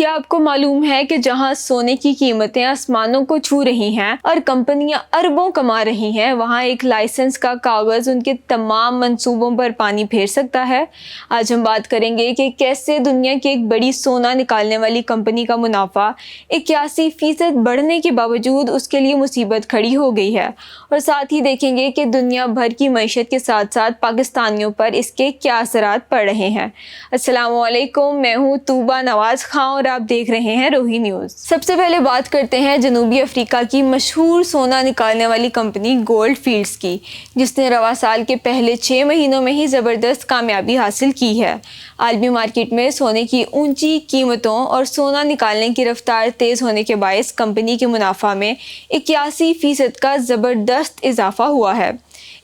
کیا آپ کو معلوم ہے کہ جہاں سونے کی قیمتیں آسمانوں کو چھو رہی ہیں اور کمپنیاں اربوں کما رہی ہیں، وہاں ایک لائسنس کا کاغذ ان کے تمام منصوبوں پر پانی پھیر سکتا ہے؟ آج ہم بات کریں گے کہ کیسے دنیا کی ایک بڑی سونا نکالنے والی کمپنی کا منافع 81% بڑھنے کے باوجود اس کے لیے مصیبت کھڑی ہو گئی ہے، اور ساتھ ہی دیکھیں گے کہ دنیا بھر کی معیشت کے ساتھ ساتھ پاکستانیوں پر اس کے کیا اثرات پڑ رہے ہیں۔ السلام علیکم، میں ہوں طوبہ نواز خان اور آپ دیکھ رہے ہیں روہی نیوز۔ سب سے پہلے بات کرتے ہیں جنوبی افریقہ کی مشہور سونا نکالنے والی کمپنی گولڈ فیلڈز کی، جس نے رواں سال کے پہلے 6 مہینوں میں ہی زبردست کامیابی حاصل کی ہے۔ عالمی مارکیٹ میں سونے کی اونچی قیمتوں اور سونا نکالنے کی رفتار تیز ہونے کے باعث کمپنی کے منافع میں 81% کا زبردست اضافہ ہوا ہے۔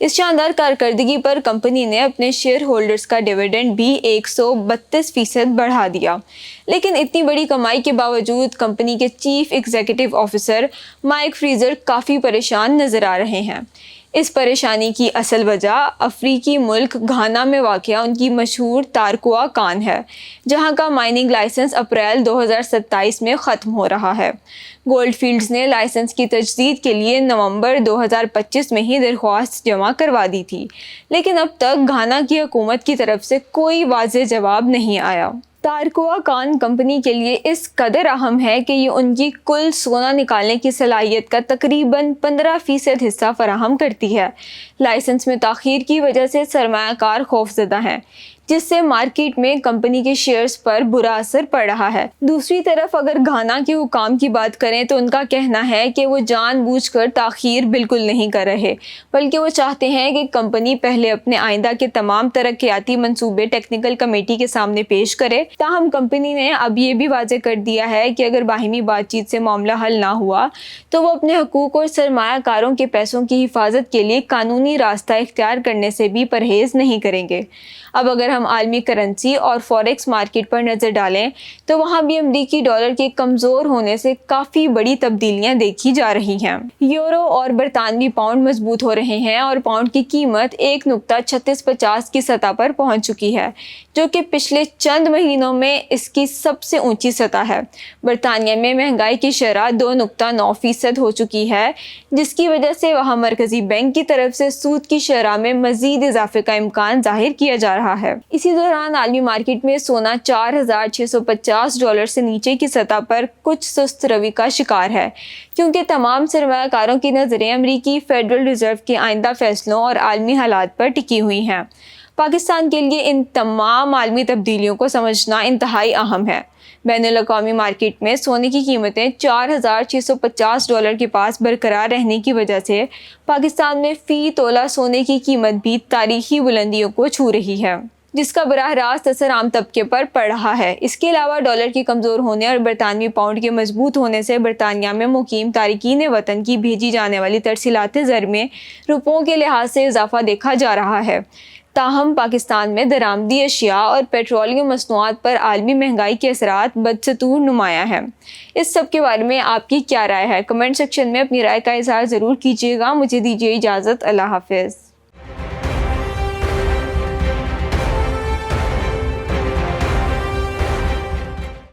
اس شاندار کارکردگی پر کمپنی نے اپنے شیئر ہولڈرز کا ڈیویڈنڈ بھی 132% بڑھا دیا، لیکن اتنی بڑی کمائی کے باوجود کمپنی کے chief executive officer Mike Fraser کافی پریشان نظر آ رہے ہیں۔ اس پریشانی کی اصل وجہ افریقی ملک گھانا میں واقع ان کی مشہور تارکوا کان ہے، جہاں کا مائننگ لائسنس اپریل 2027 میں ختم ہو رہا ہے۔ گولڈ فیلڈز نے لائسنس کی تجدید کے لیے نومبر 2025 میں ہی درخواست جمع کروا دی تھی، لیکن اب تک گھانا کی حکومت کی طرف سے کوئی واضح جواب نہیں آیا۔ تارکوا کان کمپنی کے لیے اس قدر اہم ہے کہ یہ ان کی کل سونا نکالنے کی صلاحیت کا تقریباً 15% حصہ فراہم کرتی ہے۔ لائسنس میں تاخیر کی وجہ سے سرمایہ کار خوفزدہ ہیں، جس سے مارکیٹ میں کمپنی کے شیئرز پر برا اثر پڑ رہا ہے۔ دوسری طرف اگر گھانا کے حکام کی بات کریں تو ان کا کہنا ہے کہ وہ جان بوجھ کر تاخیر بالکل نہیں کر رہے، بلکہ وہ چاہتے ہیں کہ کمپنی پہلے اپنے آئندہ کے تمام ترقیاتی منصوبے ٹیکنیکل کمیٹی کے سامنے پیش کرے۔ تاہم کمپنی نے اب یہ بھی واضح کر دیا ہے کہ اگر باہمی بات چیت سے معاملہ حل نہ ہوا تو وہ اپنے حقوق اور سرمایہ کاروں کے پیسوں کی حفاظت کے لیے قانونی راستہ اختیار کرنے سے بھی پرہیز نہیں کریں گے۔ اب اگر ہم عالمی کرنسی اور فوریکس مارکیٹ پر نظر ڈالیں تو وہاں بھی امریکی ڈالر کے کمزور ہونے سے کافی بڑی تبدیلیاں دیکھی جا رہی ہیں۔ یورو اور برطانوی پاؤنڈ مضبوط ہو رہے ہیں اور پاؤنڈ کی قیمت 1.3650 کی سطح پر پہنچ چکی ہے، جو کہ پچھلے چند مہینوں میں اس کی سب سے اونچی سطح ہے۔ برطانیہ میں مہنگائی کی شرح 2.9% ہو چکی ہے، جس کی وجہ سے وہاں مرکزی بینک کی طرف سے سود کی شرح میں مزید اضافے کا امکان ظاہر کیا جا رہا ہے۔ اسی دوران عالمی مارکیٹ میں سونا $4,650 سے نیچے کی سطح پر کچھ سست روی کا شکار ہے، کیونکہ تمام سرمایہ کاروں کی نظریں امریکی فیڈرل ریزرو کے آئندہ فیصلوں اور عالمی حالات پر ٹکی ہوئی ہیں۔ پاکستان کے لیے ان تمام عالمی تبدیلیوں کو سمجھنا انتہائی اہم ہے۔ بین الاقوامی مارکیٹ میں سونے کی قیمتیں $4,650 کے پاس برقرار رہنے کی وجہ سے پاکستان میں فی تولہ سونے کی قیمت بھی تاریخی بلندیوں کو چھو رہی ہے، جس کا براہ راست اثر عام طبقے پر پڑ رہا ہے۔ اس کے علاوہ ڈالر کے کمزور ہونے اور برطانوی پاؤنڈ کے مضبوط ہونے سے برطانیہ میں مقیم تارکین وطن کی بھیجی جانے والی ترسیلات زر میں روپوں کے لحاظ سے اضافہ دیکھا جا رہا ہے۔ تاہم پاکستان میں درآمدی اشیاء اور پیٹرولیم مصنوعات پر عالمی مہنگائی کے اثرات بدستور نمایاں ہیں۔ اس سب کے بارے میں آپ کی کیا رائے ہے؟ کمنٹ سیکشن میں اپنی رائے کا اظہار ضرور کیجیے گا۔ مجھے دیجیے اجازت، اللہ حافظ۔